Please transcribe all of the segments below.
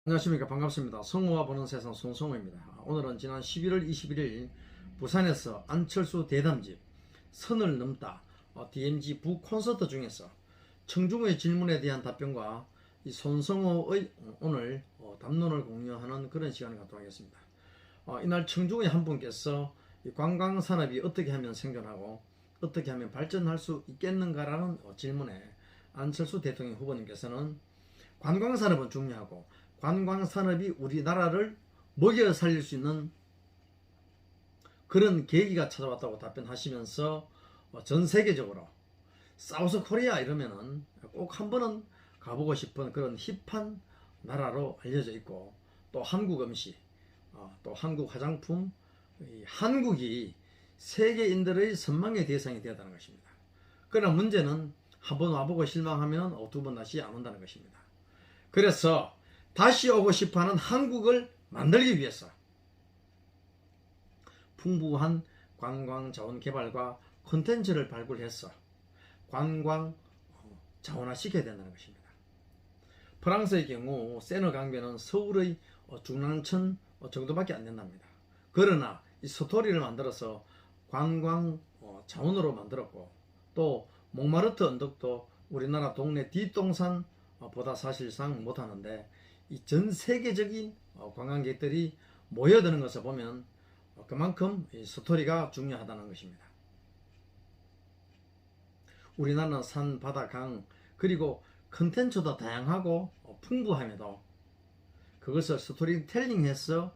안녕하십니까. 반갑습니다. 성우와 보는 세상 손성우입니다. 오늘은 지난 11월 21일 부산에서 안철수 대담집 선을 넘다 DMZ 부 콘서트 중에서 청중의 질문에 대한 답변과 이 손성우의 오늘 담론을 공유하는 그런 시간을 갖도록 하겠습니다. 이날 청중의 한 분께서 이 관광산업이 어떻게 하면 생존하고 어떻게 하면 발전할 수 있겠는가라는 질문에 안철수 대통령 후보님께서는 관광산업은 중요하고 관광산업이 우리나라를 먹여 살릴 수 있는 그런 계기가 찾아왔다고 답변하시면서 전 세계적으로 사우스 코리아 이러면은 꼭 한 번은 가보고 싶은 그런 힙한 나라로 알려져 있고, 또 한국 음식, 또 한국 화장품, 한국이 세계인들의 선망의 대상이 되었다는 것입니다. 그러나 문제는 한 번 와보고 실망하면 두 번 다시 안 온다는 것입니다. 그래서 다시 오고 싶어하는 한국을 만들기 위해서 풍부한 관광 자원 개발과 콘텐츠를 발굴해서 관광 자원화 시켜야 된다는 것입니다. 프랑스의 경우 세너 강변은 서울의 중랑천 정도밖에 안 된답니다. 그러나 이 스토리를 만들어서 관광 자원으로 만들었고, 또 몽마르트 언덕도 우리나라 동네 뒷동산 보다 사실상 못하는데, 이 전 세계적인 관광객들이 모여드는 것을 보면 그만큼 이 스토리가 중요하다는 것입니다. 우리나라는 산, 바다, 강, 그리고 컨텐츠도 다양하고 풍부함에도 그것을 스토리텔링해서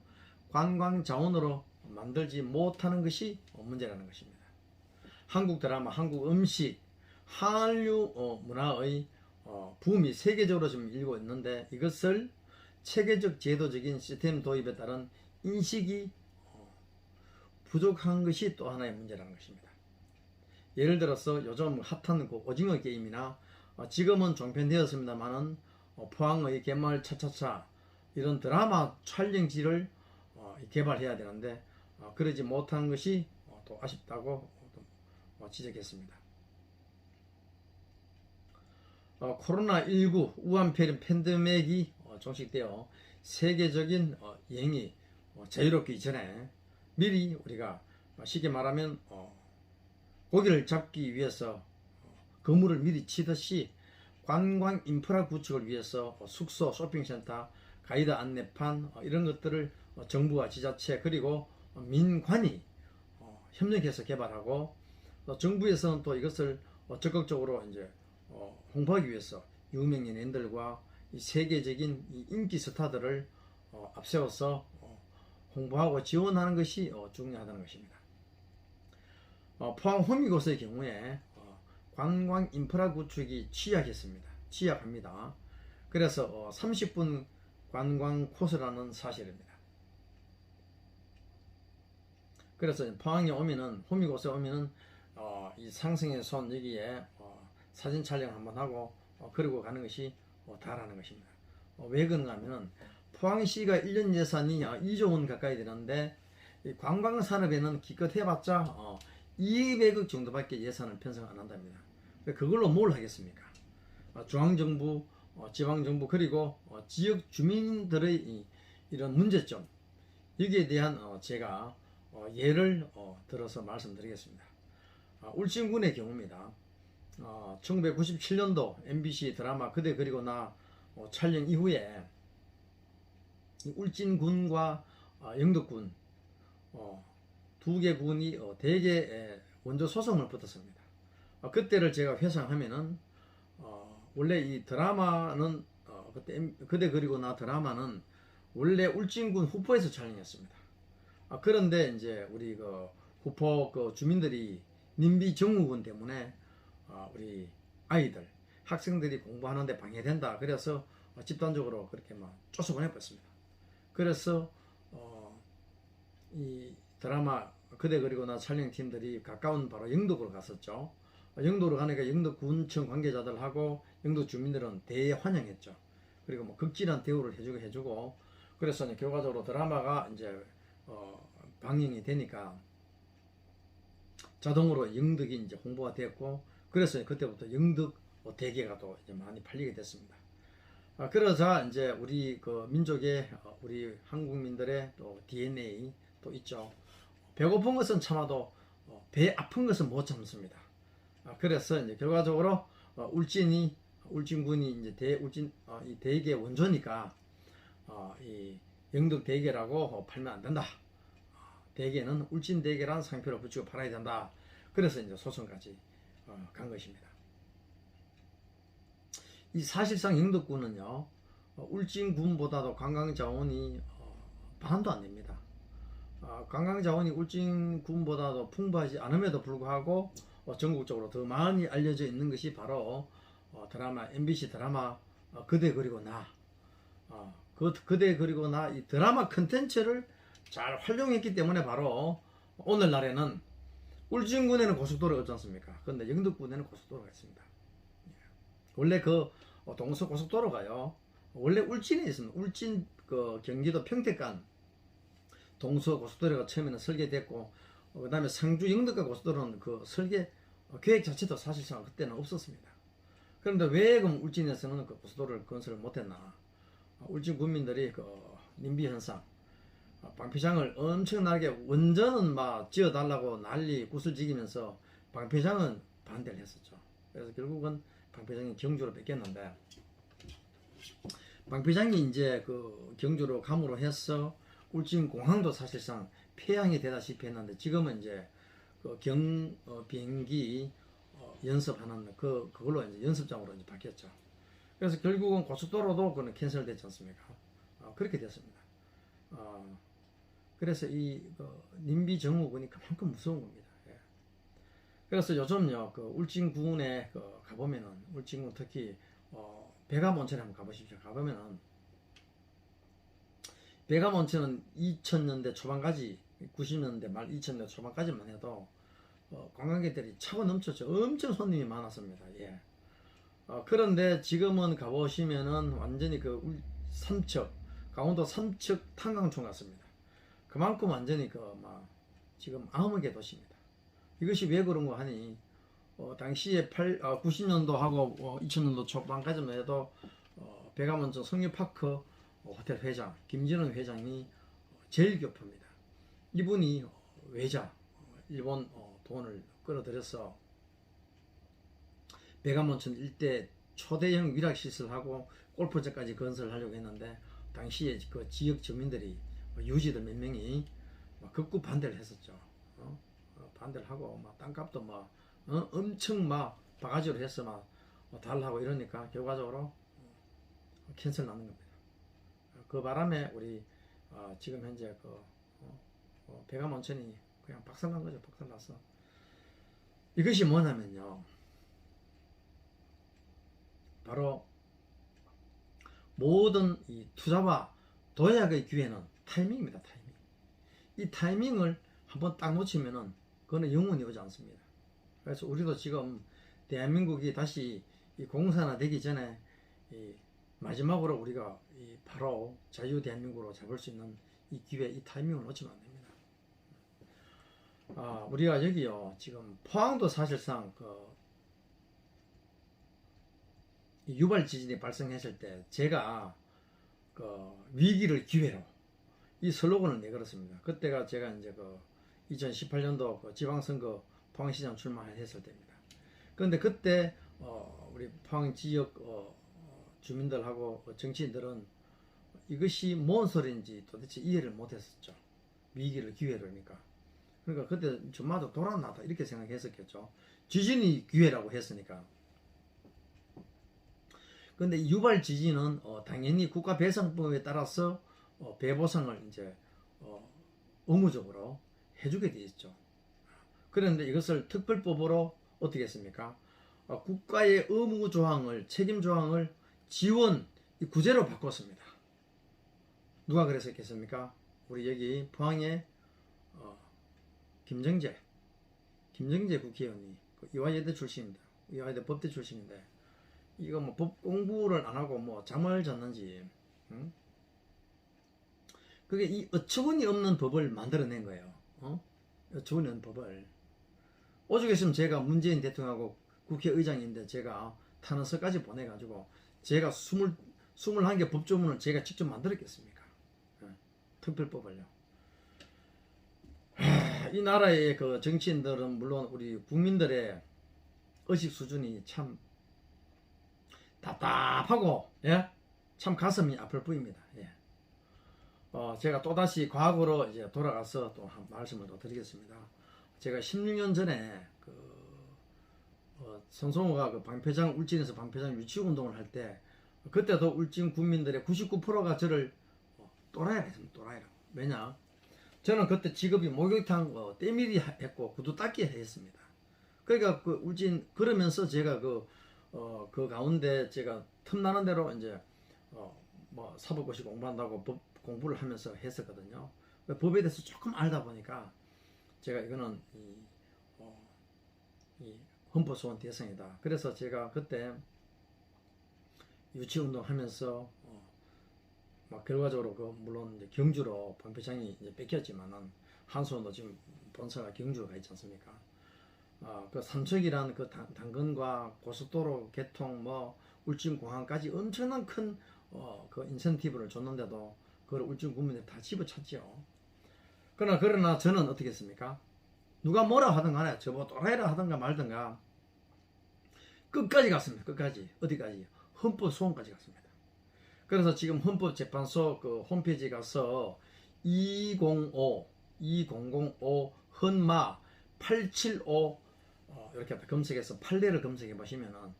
관광 자원으로 만들지 못하는 것이 문제라는 것입니다. 한국 드라마, 한국 음식, 한류 문화의 붐이 세계적으로 지금 일고 있는데, 이것을 체계적 제도적인 시스템 도입에 따른 인식이 부족한 것이 또 하나의 문제라는 것입니다. 예를 들어서 요즘 핫한 그 오징어 게임이나 지금은 종편되었습니다만은 포항의 갯마을 차차차 이런 드라마 촬영지를 개발해야 되는데 그러지 못한 것이 또 아쉽다고 지적했습니다. 코로나19 우한 팬데믹이 종식되어 세계적인 여행이 자유롭기 이전에 미리 우리가 쉽게 말하면 고기를 잡기 위해서 그물을 미리 치듯이 관광 인프라 구축을 위해서 숙소, 쇼핑센터, 가이드 안내판 이런 것들을 정부와 지자체 그리고 민관이 협력해서 개발하고, 또 정부에서는 또 이것을 적극적으로 이제 홍보하기 위해서 유명 연예인들과 이 세계적인 이 인기 스타들을 앞세워서 홍보하고 지원하는 것이 중요하다는 것입니다. 포항 호미곶의 경우에 관광 인프라 구축이 취약합니다. 그래서 30분 관광 코스라는 사실입니다. 그래서 포항에 오면은, 호미곶에 오면은 이 상승의 손 여기에 사진 촬영 한번 하고 그리고 가는 것이 다라는 것입니다. 왜 그런가 하면은 포항시가 1년 예산이 2조 원 가까이 되는데, 관광산업에는 기껏 해봤자 200억 정도밖에 예산을 편성 안 한답니다. 그걸로 뭘 하겠습니까? 중앙정부, 지방정부 그리고 지역 주민들의 이런 문제점, 여기에 대한 제가 예를 들어서 말씀드리겠습니다. 울진군의 경우입니다. 1997년도 MBC 드라마 그대 그리고 나 촬영 이후에 울진군과 영덕군 두 개 군이 대개 원조 소송을 붙었습니다. 그때를 제가 회상하면은 원래 이 드라마는 그때 그대 그리고 나 드라마는 원래 울진군 후포에서 촬영했습니다. 그런데 이제 우리 그 후포 그 주민들이 님비 정우군 때문에 우리 아이들 학생들이 공부하는데 방해된다, 그래서 집단적으로 그렇게 막 쫓아보내버렸습니다. 그래서 이 드라마 그대 그리고 나 촬영팀들이 가까운 바로 영덕으로 갔었죠. 영덕으로 가니까 영덕군청 관계자들하고 영덕 주민들은 대환영했죠. 그리고 뭐 극진한 대우를 해주고 그래서 이제 결과적으로 드라마가 이제 방영이 되니까 자동으로 영덕이 이제 홍보가 됐고, 그래서 그때부터 영덕 대게가 또 이제 많이 팔리게 됐습니다. 그러자 이제 우리 그 민족의 우리 한국민들의 또 DNA 또 있죠. 배고픈 것은 참아도 배 아픈 것은 못 참습니다. 그래서 이제 결과적으로 울진군이 이제 이 대게 원조니까 이 영덕 대게라고 팔면 안 된다. 대게는 울진 대게라는 상표를 붙이고 팔아야 된다. 그래서 이제 소송까지 간 것입니다. 이 사실상 영덕군은요 울진군보다도 관광자원이 반도 안 됩니다. 관광자원이 울진군보다도 풍부하지 않음에도 불구하고 전국적으로 더 많이 알려져 있는 것이 바로 드라마 MBC 드라마 그대 그리고 나 그대 그리고 나 이 드라마 컨텐츠를 잘 활용했기 때문에 바로 오늘날에는 울진군에는 고속도로가 없지 않습니까? 그런데 영덕군에는 고속도로가 있습니다. 원래 그 동서 고속도로가요 원래 울진에 있습니다. 울진 그 경기도 평택간 동서 고속도로가 처음에는 설계됐고 그 다음에 상주 영덕가 고속도로는 그 설계 계획 자체도 사실상 그때는 없었습니다. 그런데 왜 그럼 울진에서는 그 고속도로를 건설을 못했나? 울진 군민들이 그 님비 현상, 방피장을 엄청나게 원전은 막 지어달라고 난리 구슬지기면서 방피장은 반대를 했었죠. 그래서 결국은 방피장이 경주로 뺏겼는데 방피장이 이제 그 경주로 감으로 해서 울진 공항도 사실상 폐항이 되다시피 했는데 지금은 이제 그 비행기 연습하는 그걸로 이제 연습장으로 이제 바뀌었죠. 그래서 결국은 고속도로도 그는 캔슬되지 않습니까? 그렇게 됐습니다. 그래서 이 님비 정우군이 그만큼 무서운 겁니다. 예. 그래서 요즘요 그 울진군에 가보면은 울진군 특히 백암온천에 한번 가보십시오. 가보면은 백암온천은 2000년대 초반까지 90년대 말 2000년대 초반까지만 해도 관광객들이 차고 넘쳤죠. 엄청 손님이 많았습니다. 예. 그런데 지금은 가보시면은 완전히 그 삼척 강원도 삼척 탄광촌 같습니다. 그만큼 완전히 막 지금 암흑의 도시입니다. 이것이 왜 그런가 하니 당시에 90년도하고 2000년도 초반까지만 해도 백암온천 성류파크 호텔 회장 김진원 회장이 제일 교포입니다. 이분이 외자 일본 돈을 끌어들여서 백암온천 일대 초대형 위락시설하고 골프장까지 건설하려고 했는데 당시에 그 지역 주민들이 유지들 몇 명이 극구 반대를 했었죠. 반대를 하고 막 땅값도 막 엄청 막 바가지로 해서 막 달라고 이러니까 결과적으로 캔슬 나는 겁니다. 그 바람에 우리 지금 현재 백암온천이 그냥 박살난 거죠. 박살났어. 이것이 뭐냐면요. 바로 모든 이 투자와 도약의 기회는 타이밍입니다. 타이밍. 이 타이밍을 한번 딱 놓치면은 그거는 영원히 오지 않습니다. 그래서 우리도 지금 대한민국이 다시 이 공산화 되기 전에 마지막으로 우리가 바로 자유 대한민국으로 잡을 수 있는 이 기회, 이 타이밍을 놓치면 안 됩니다. 우리가 여기요 지금 포항도 사실상 유발 지진이 발생했을 때 제가 위기를 기회로 이 슬로건을 내걸었습니다. 그때가 제가 이제 2018년도 지방선거 포항시장 출마했을 때입니다. 그런데 그때 우리 포항 지역 주민들하고 정치인들은 이것이 뭔 소리인지 도대체 이해를 못했었죠. 위기를 기회로니까. 그러니까 그때 전마다 돌아나다 이렇게 생각했었겠죠. 지진이 기회라고 했으니까. 근데 유발 지진은 당연히 국가배상법에 따라서 배보상을 이제 의무적으로 해주게 돼 있죠. 그런데 이것을 특별법으로 어떻게 했습니까? 국가의 의무 조항을 책임 조항을 지원 구제로 바꿨습니다. 누가 그랬었겠습니까? 우리 여기 포항에 김정재 국회의원이 이화여대 출신입니다. 이화여대 법대 출신인데 이거 뭐 법 공부를 안 하고 뭐 잠을 잤는지 그게 이 어처구니 없는 법을 만들어낸 거예요. 어처구니 없는 법을 오죽 했으면 제가 문재인 대통령하고 국회의장인데 제가 탄원서까지 보내가지고 제가 21개 법조문을 제가 직접 만들었겠습니까? 특별법을요. 이 나라의 그 정치인들은 물론 우리 국민들의 의식 수준이 참 답답하고, 예? 참 가슴이 아플 뿐입니다. 예. 제가 또다시 과거로 이제 돌아가서 또 한 말씀을 더 드리겠습니다. 제가 16년 전에 손성호가 그 방패장 울진에서 방패장 유치 운동을 할 때, 그때도 울진 국민들의 99%가 저를 또라이라 했습니다. 또라이라고. 왜냐? 저는 그때 직업이 목욕탕 때밀이 했고 구두 닦기 했습니다. 그러니까 그 울진 그러면서 제가 그 가운데 제가 틈나는 대로 이제 뭐 사법고시 공부한다고 법 공부를 하면서 했었거든요. 법에 대해서 조금 알다 보니까 제가 이거는 이 헌법소원 대상이다. 그래서 제가 그때 유치운동 하면서 막 결과적으로 물론 이제 경주로 방패장이 이제 뺏겼지만은 한수원도 지금 본사가 경주로 가 있지 않습니까? 그 삼척이란 그 당근과 고속도로 개통 뭐 울진공항까지 엄청난 큰 그 인센티브를 줬는데도 그걸 울진 국민들이 다 집어쳤죠. 그러나 저는 어떻게 했습니까? 누가 뭐라 하든 간에 저보고 또라이라 하든가 말든가 끝까지 갔습니다. 끝까지. 어디까지? 헌법소원까지 갔습니다. 그래서 지금 헌법재판소 그 홈페이지 가서 2005 헌마 875 이렇게 검색해서 판례를 검색해 보시면은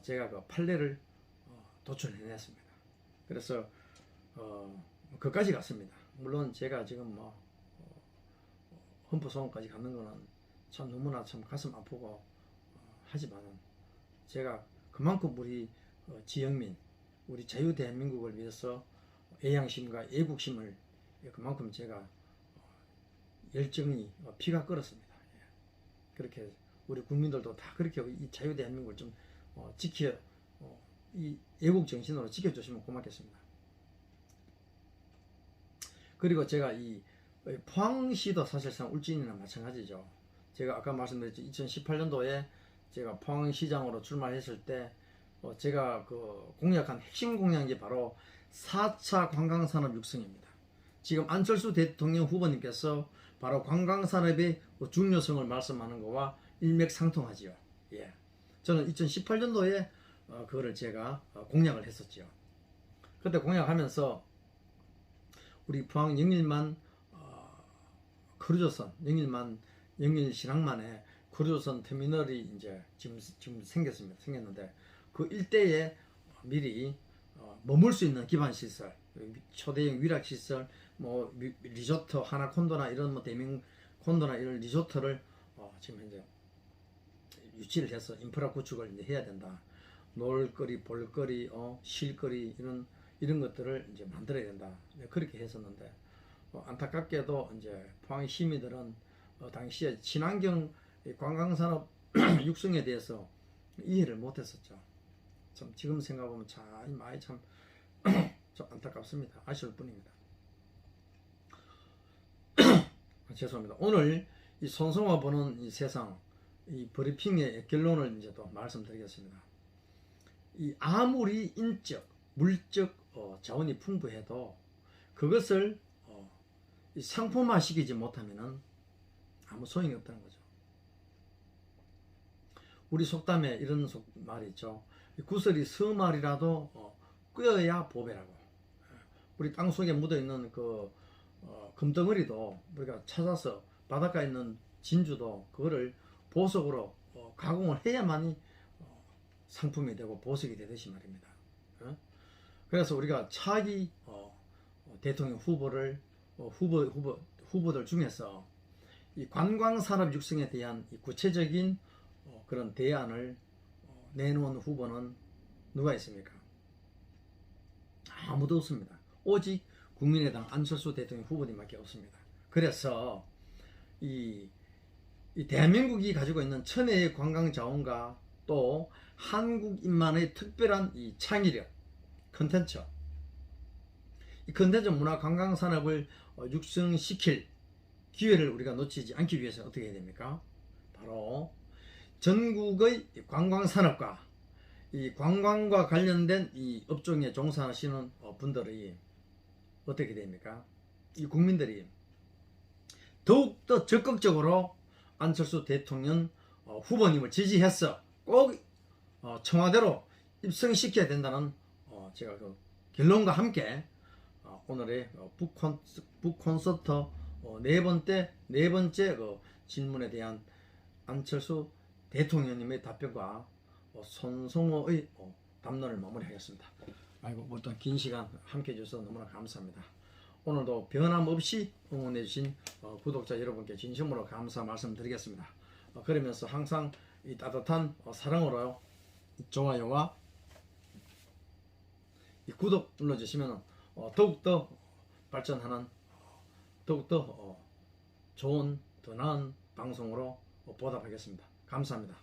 제가 그 판례를 도출해냈습니다. 그래서 그까지 갔습니다. 물론 제가 지금 뭐 헌법소원까지 가는 거는 참 너무나 참 가슴 아프고 하지만은 제가 그만큼 우리 지역민, 우리 자유 대한민국을 위해서 애양심과 애국심을 그만큼 제가 열정이 피가 끓었습니다. 그렇게 우리 국민들도 다 그렇게 이 자유 대한민국을 좀 지켜 이 애국 정신으로 지켜주시면 고맙겠습니다. 그리고 제가 이 포항시도 사실상 울진이나 마찬가지죠. 제가 아까 말씀드렸죠. 2018년도에 제가 포항시장으로 출마했을 때 제가 그 공약한 핵심 공약이 바로 4차 관광산업 육성입니다. 지금 안철수 대통령 후보님께서 바로 관광산업의 중요성을 말씀하는 것과 일맥상통하지요. 예. 저는 2018년도에 그거를 제가 공약을 했었죠. 그때 공약하면서 우리 포항 영일만 크루즈선, 영일 신항만에 크루즈선 터미널이 이제 지금 생겼는데 그 일대에 미리 머물 수 있는 기반 시설, 초대형 위락 시설, 뭐 리조트 하나콘도나 이런 뭐 대명 콘도나 이런 리조트를 지금 현재 유치를 해서 인프라 구축을 이제 해야 된다. 놀거리, 볼거리, 쉴거리 이런 것들을 이제 만들어야 된다. 그렇게 했었는데 안타깝게도 이제 포항 시민들은 당시에 친환경 관광산업 육성에 대해서 이해를 못했었죠. 참 지금 생각하면 참 많이 좀 안타깝습니다. 아쉬울 뿐입니다. 죄송합니다. 오늘 이 손성화 보는 이 세상 이 브리핑의 결론을 이제 또 말씀드리겠습니다. 이 아무리 인적, 물적 자원이 풍부해도 그것을 이 상품화시키지 못하면은 아무 소용이 없다는 거죠. 우리 속담에 이런 말이 있죠. 구슬이 서말이라도 꿰어야 보배라고. 우리 땅속에 묻어있는 그 금덩어리도 우리가 찾아서 바닷가에 있는 진주도 그거를 보석으로 가공을 해야만이 상품이 되고 보석이 되듯이 말입니다. 그래서 우리가 차기 대통령 후보들 중에서 이 관광산업 육성에 대한 이 구체적인 그런 대안을 내놓은 후보는 누가 있습니까? 아무도 없습니다. 오직 국민의당 안철수 대통령 후보님밖에 없습니다. 그래서 이 대한민국이 가지고 있는 천혜의 관광 자원과 또 한국인만의 특별한 이 창의력, 컨텐츠, 이 컨텐츠 문화 관광 산업을 육성시킬 기회를 우리가 놓치지 않기 위해서 어떻게 해야 됩니까? 바로 전국의 관광 산업과 이 관광과 관련된 이 업종에 종사하시는 분들이 어떻게 됩니까? 이 국민들이 더욱더 적극적으로 안철수 대통령 후보님을 지지해서 꼭 청와대로 입성시켜야 된다는 제가 그 결론과 함께 오늘의 북콘서트 네 번째 그 질문에 대한 안철수 대통령님의 답변과 손성호의 담론을 마무리하겠습니다. 아이고 어떤 긴 시간 함께 해주셔서 너무나 감사합니다. 오늘도 변함없이 응원해주신 구독자 여러분께 진심으로 감사 말씀드리겠습니다. 그러면서 항상 이 따뜻한 사랑으로 좋아요와 이 구독 눌러주시면 더욱더 발전하는 더욱더 좋은 더 나은 방송으로 보답하겠습니다. 감사합니다.